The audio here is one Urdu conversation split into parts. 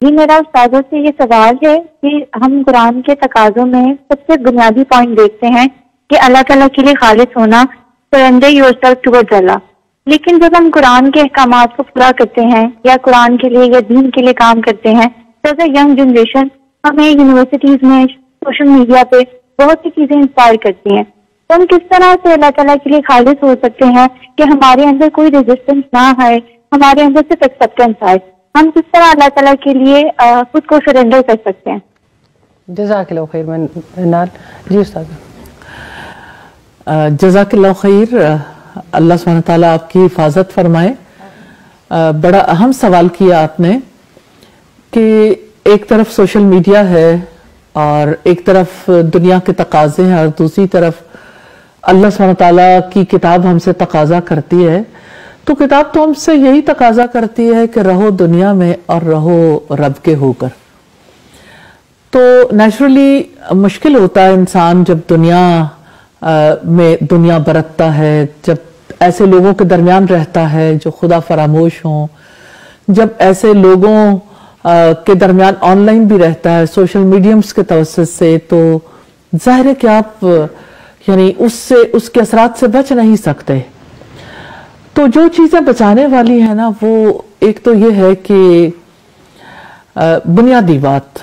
جی میرا استاذہ سے یہ سوال ہے کہ ہم قرآن کے تقاضوں میں سب سے بنیادی پوائنٹ دیکھتے ہیں کہ اللہ تعالیٰ کے لیے خالص ہونا، سرنڈر یور سیلف ٹوورڈز اللہ. لیکن جب ہم قرآن کے احکامات کو پورا کرتے ہیں یا قرآن کے لیے یا دین کے لیے کام کرتے ہیں تو ایز اے ینگ جنریشن ہمیں یونیورسٹیز میں سوشل میڈیا پہ بہت سی چیزیں انسپائر کرتی ہیں. تو ہم کس طرح سے اللہ تعالیٰ کے لیے خالص ہو سکتے ہیں کہ ہمارے اندر کوئی ریزسٹنس نہ آئے، ہمارے اندر صرف ایکسیپٹنس آئے؟ ہم کس طرح اللہ تعالیٰ کے لیے خود کو سرنڈر کر سکتے ہیں؟ جزاک اللہ خیر. منال جی استاد. جزاک اللہ خیر. اللہ سبحانہ تعالیٰ آپ کی حفاظت فرمائے. بڑا اہم سوال کیا آپ نے کہ ایک طرف سوشل میڈیا ہے اور ایک طرف دنیا کے تقاضے ہیں اور دوسری طرف اللہ سبحانہ تعالیٰ کی کتاب ہم سے تقاضا کرتی ہے. تو کتاب تو ہم سے یہی تقاضا کرتی ہے کہ رہو دنیا میں اور رہو رب کے ہو کر. تو نیچرلی مشکل ہوتا ہے انسان جب میں دنیا برتتا ہے، جب ایسے لوگوں کے درمیان رہتا ہے جو خدا فراموش ہوں، جب ایسے لوگوں کے درمیان آن لائن بھی رہتا ہے سوشل میڈیمز کے توسط سے، تو ظاہر ہے کہ آپ یعنی اس کے اثرات سے بچ نہیں سکتے. تو جو چیزیں بچانے والی ہیں نا، وہ ایک تو یہ ہے کہ بنیادی بات،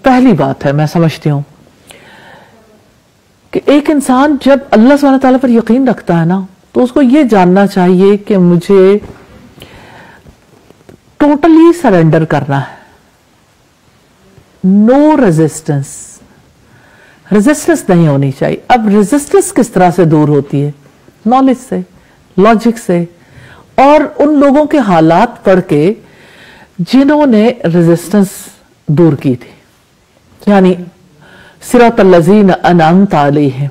پہلی بات ہے میں سمجھتی ہوں کہ ایک انسان جب اللہ سبحانہ تعالیٰ پر یقین رکھتا ہے نا، تو اس کو یہ جاننا چاہیے کہ مجھے ٹوٹلی سرنڈر کرنا ہے. نو ریزسٹنس نہیں ہونی چاہیے. اب ریزسٹنس کس طرح سے دور ہوتی ہے؟ نالج سے، لاجک سے، اور ان لوگوں کے حالات پڑھ کے جنہوں نے ریزسٹنس دور کی تھی. یعنی صراط الذین انعمت علیہم،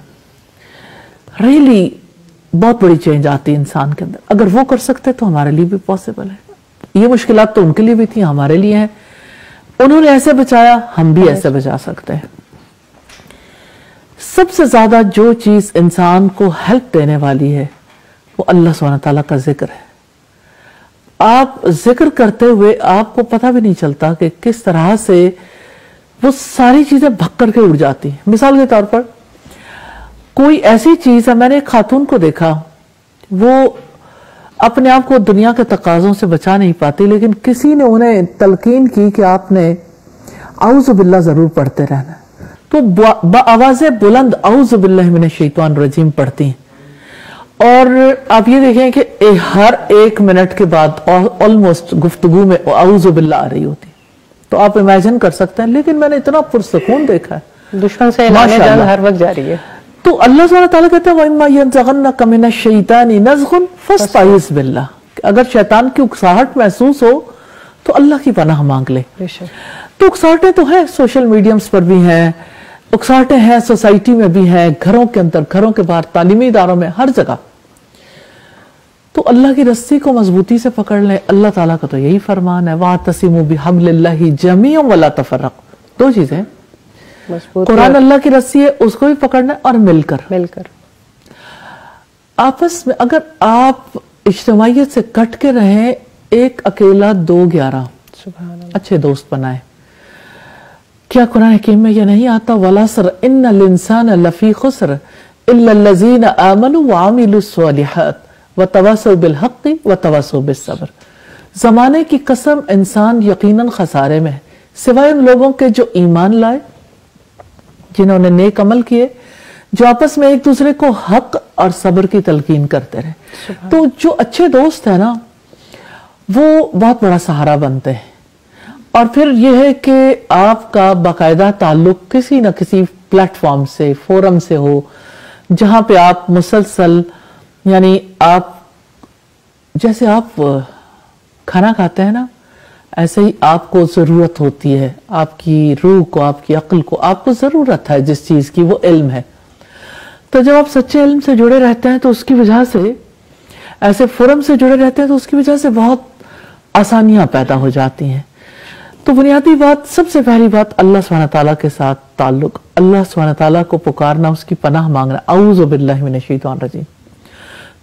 ریلی بہت بڑی چینج آتی ہے انسان کے اندر. اگر وہ کر سکتے تو ہمارے لیے بھی پاسبل ہے. یہ مشکلات تو ان کے لیے بھی تھی، ہمارے لیے ہیں. انہوں نے ایسے بچایا، ہم بھی ایسے بچا سکتے ہیں. سب سے زیادہ جو چیز انسان کو ہیلپ دینے والی ہے وہ اللہ سبحانہ تعالیٰ کا ذکر ہے. آپ ذکر کرتے ہوئے آپ کو پتہ بھی نہیں چلتا کہ کس طرح سے وہ ساری چیزیں بھگ کر کے اڑ جاتی ہیں. مثال کے طور پر کوئی ایسی چیز ہے، میں نے ایک خاتون کو دیکھا، وہ اپنے آپ کو دنیا کے تقاضوں سے بچا نہیں پاتی، لیکن کسی نے انہیں تلقین کی کہ آپ نے اعوذ باللہ ضرور پڑھتے رہنا. تو بآواز بلند اعوذ باللہ من الشیطان الرجیم پڑھتی ہیں. اور آپ یہ دیکھیں کہ ہر ایک منٹ کے بعد آلموسٹ گفتگو میں اعوذ باللہ آ رہی ہوتی. تو آپ امیجن کر سکتے ہیں. لیکن میں نے اتنا پرسکون دیکھا ہے، دشمن سے اعلان جنگ ہر وقت جاری ہے. تو اللہ سبحانہ تعالیٰ کہتے ہیں وَإِمَّا يَنزَغَنَّكَ مِنَ الشَّيْطَانِ نَزْغٌ فَاسْتَعِذْ بِاللَّهِ، اگر شیطان کی اکساہٹ محسوس ہو تو اللہ کی پناہ مانگ لے. تو اکساہٹیں تو ہیں، سوشل میڈیمز پر بھی ہیں، اکساہٹیں ہیں سوسائٹی میں بھی ہیں، گھروں کے اندر، گھروں کے باہر، تعلیمی اداروں میں، ہر جگہ. تو اللہ کی رسی کو مضبوطی سے پکڑ لیں. اللہ تعالیٰ کا تو یہی فرمان ہے وَاعْتَصِمُوا بِحَبْلِ اللَّهِ جَمِيعًا وَلَا تَفَرَّقُوا. دو چیزیں، قرآن اللہ کی رسی ہے، اس کو بھی پکڑنا ہے، اور مل کر آپس میں. اگر آپ اجتماعیت سے کٹ کے رہیں، ایک اکیلا 2-11 اچھے دوست بنائیں. کیا قرآن حکیم میں یہ نہیں آتا وَالْعَصْرِ إِنَّ الْإِنسَانَ لَفِي خُسْرٍ إِلَّا الَّذِينَ آمَنُوا وَعَمِلُوا الصَّالِحَاتِ وَتَوَاصَوْا بِالْحَقِّ وَتَوَاصَوْا بِالصَّبْرِ. زمانے کی قسم، انسان یقیناً خسارے میں ہے، سوائے ان لوگوں کے جو ایمان لائے، جنہوں نے نیک عمل کیے، جو آپس میں ایک دوسرے کو حق اور صبر کی تلقین کرتے رہے. تو جو اچھے دوست ہیں نا، وہ بہت بڑا سہارا بنتے ہیں. اور پھر یہ ہے کہ آپ کا باقاعدہ تعلق کسی نہ کسی پلیٹ فارم سے، فورم سے ہو، جہاں پہ آپ مسلسل، یعنی آپ جیسے آپ کھانا کھاتے ہیں نا، ایسے ہی آپ کو ضرورت ہوتی ہے، آپ کی روح کو، آپ کی عقل کو، آپ کو ضرورت ہے جس چیز کی، وہ علم ہے. تو جب آپ سچے علم سے جڑے رہتے ہیں تو اس کی وجہ سے، ایسے فورم سے جڑے رہتے ہیں تو اس کی وجہ سے بہت آسانیاں پیدا ہو جاتی ہیں. تو بنیادی بات، سب سے پہلی بات، اللہ سبحانہ تعالیٰ کے ساتھ تعلق، اللہ سبحانہ تعالیٰ کو پکارنا، اس کی پناہ مانگنا، اعوذ باللہ من الشیطان الرجیم.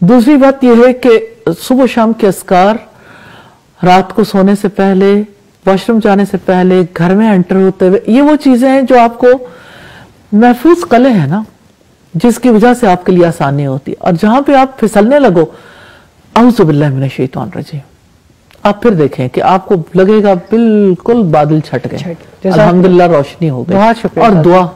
دوسری بات یہ ہے کہ صبح و شام کے اذکار، رات کو سونے سے پہلے واش روم جانے سے پہلے، گھر میں انٹر ہوتے ہوئے، یہ وہ چیزیں ہیں جو آپ کو محفوظ قلعے ہیں نا، جس کی وجہ سے آپ کے لیے آسانی ہوتی ہے. اور جہاں پہ آپ پھسلنے لگو، اعوذ باللہ من الشیطان الرجیم، آپ پھر دیکھیں کہ آپ کو لگے گا بالکل بادل چھٹ گئے، الحمدللہ روشنی ہو گئی. بہت شکریہ. اور دعا